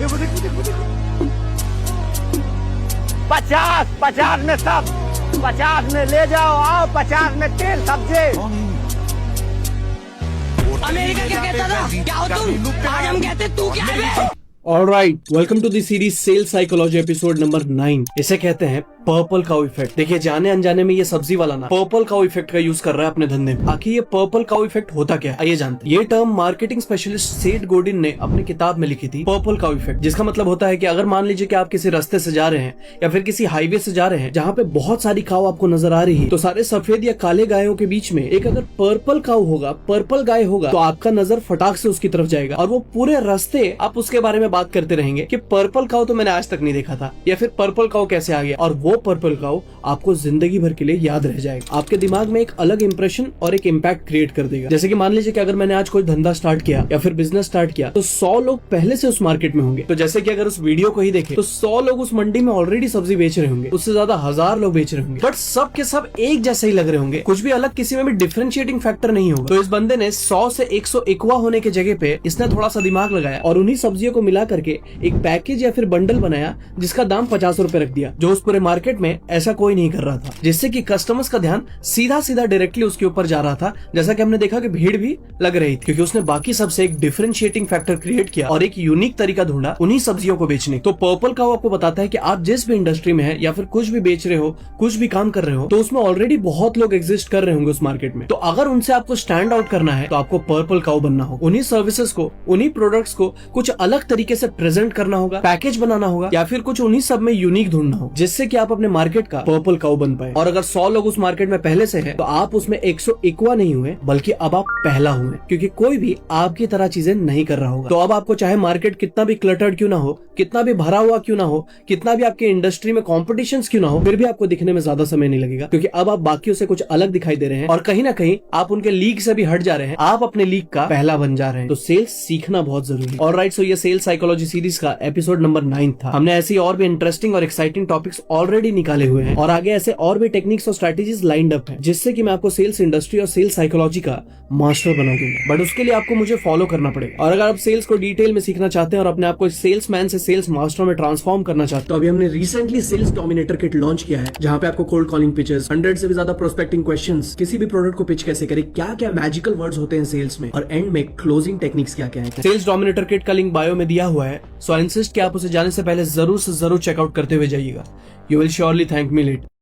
50 50 में सब, 50 में ले जाओ, आओ 50 में तेल सब्जी। अमेरिका क्या कहता था? क्या हो तुम? आज हम कहते तू क्या है? Alright, welcome to the series sale psychology episode number 9। इसे कहते हैं पर्पल काउ इफेक्ट। देखिए, जाने अनजाने में ये सब्जी वाला ना पर्पल काउ इफेक्ट का यूज कर रहा है अपने धंधे में। आखिर ये पर्पल काउ इफेक्ट होता क्या है, आइए जानते हैं। ये टर्म मार्केटिंग स्पेशलिस्ट सेठ गोडिन ने अपनी किताब में लिखी थी, पर्पल काउ इफेक्ट, जिसका मतलब होता है कि अगर मान लीजिए कि आप किसी रास्ते से जा रहे हैं या फिर किसी हाईवे से जा रहे हैं जहाँ पे बहुत सारी काउ आपको नजर आ रही है, तो सारे सफेद या काले गायों के बीच में एक अगर पर्पल काउ होगा, पर्पल गाय होगा, तो आपका नजर फटाक से उसकी तरफ जाएगा और वो पूरे रास्ते आप उसके बारे में बात करते रहेंगे कि पर्पल काउ तो मैंने आज तक नहीं देखा था, या फिर पर्पल काउ कैसे आ गया। और वो पर्पल काउ आपको जिंदगी भर के लिए याद रह जाएगा, आपके दिमाग में एक अलग इंप्रेशन और एक इम्पैक्ट क्रिएट कर देगा। जैसे कि मान लीजिए कि अगर मैंने आज कोई धंधा स्टार्ट किया या फिर बिजनेस स्टार्ट किया, तो 100 लोग पहले से उस मार्केट में होंगे। तो जैसे कि अगर उस वीडियो को ही देखें तो 100 लोग उस मंडी में ऑलरेडी सब्जी बेच रहे होंगे, उससे ज्यादा 1000 लोग बेच रहे होंगे, बट सब के सब एक जैसे ही लग रहे होंगे, कुछ भी अलग किसी में भी डिफरेंशिएटिंग फैक्टर नहीं होगा। तो इस बंदे ने 100 से 101वां होने के जगह पे इसने थोड़ा सा दिमाग लगाया और उन्हीं सब्जियों को मिला करके एक पैकेज या फिर बंडल बनाया जिसका दाम 50 रुपए रख दिया, जो उस पूरे मार्केट में ऐसा कोई नहीं कर रहा था, जिससे कि कस्टमर्स का ध्यान सीधा सीधा डायरेक्टली उसके ऊपर जा रहा था। जैसा कि हमने देखा कि भीड़ भी लग रही थी, क्योंकि उसने बाकी सबसे एक डिफरेंशिएटिंग फैक्टर क्रिएट किया और एक यूनिक तरीका ढूंढा उन्हीं सब्जियों को बेचने। तो पर्पल काउ आपको बताता है कि आप जिस भी इंडस्ट्री में है या फिर कुछ भी बेच रहे हो, कुछ भी काम कर रहे हो, तो उसमें ऑलरेडी बहुत लोग एग्जिस्ट कर रहे होंगे उस मार्केट में। तो अगर उनसे आपको स्टैंड आउट करना है तो आपको पर्पल काउ बनना होगा, उन्हीं सर्विसेज को, उन्हीं प्रोडक्ट्स को कुछ अलग तरीके से प्रेजेंट करना होगा, पैकेज बनाना होगा, या फिर कुछ उन्हीं सब में यूनिक ढूंढना होगा, जिससे कि आप अपने मार्केट का पर्पल काउ बन पाए। और अगर 100 लोग उस मार्केट में पहले से हैं, तो आप उसमें 101वां नहीं हुए, बल्कि अब आप पहला हुए, क्योंकि कोई भी आपकी तरह चीजें नहीं कर रहा होगा। तो अब आपको चाहे मार्केट कितना भी क्लटर्ड क्यों ना हो, कितना भी भरा हुआ क्यों ना हो, कितना भी आपके इंडस्ट्री में कॉम्पिटिशंस क्यों ना हो, फिर भी आपको दिखने में ज्यादा समय नहीं लगेगा, क्योंकि अब आप बाकियों से कुछ अलग दिखाई दे रहे हैं और कहीं ना कहीं आप उनके लीग से भी हट जा रहे हैं, आप अपने लीग का पहला बन जा रहे हैं। तो सेल्स सीखना बहुत जरूरी है। ऑलराइट, सो ये सेल्स साइकोलॉजी सीरीज का एपिसोड नंबर 9 था। हमने ऐसी और भी इंटरेस्टिंग और एक्साइटिंग टॉपिक्स ऑलरेडी निकाले हुए हैं और आगे ऐसे और भी टेक्निक्स और स्ट्रेटेजीज लाइंड अप है, जिससे कि मैं आपको सेल्स इंडस्ट्री और सेल्स साइकोलॉजी का मास्टर बना दूंगा। बट उसके लिए आपको मुझे फॉलो करना पड़ेगा। और अगर आप सेल्स को डिटेल में सीखना चाहते हैं और अपने आप को सेल्समैन से सेल्स मास्टर में ट्रांसफॉर्म करना चाहते हैं, तो अभी हमने recently sales dominator kit launch किया है, जहां पे आपको कोल्ड कॉलिंग पिचेस, 100 से भी ज्यादा प्रोस्पेक्टिंग क्वेश्चंस, किसी भी प्रोडक्ट को पिच कैसे करें, क्या क्या मैजिकल वर्ड्स होते हैं सेल्स में, और एंड में क्लोजिंग टेक्निक्स क्या क्या है। सेल्स डोमिनेटर किट का लिंक बायो में दिया हुआ है, सो आई इंसिस्ट कि आप उसे जाने से पहले जरूर से जरूर चेकआउट करते हुए जाइएगा। You will surely thank me later.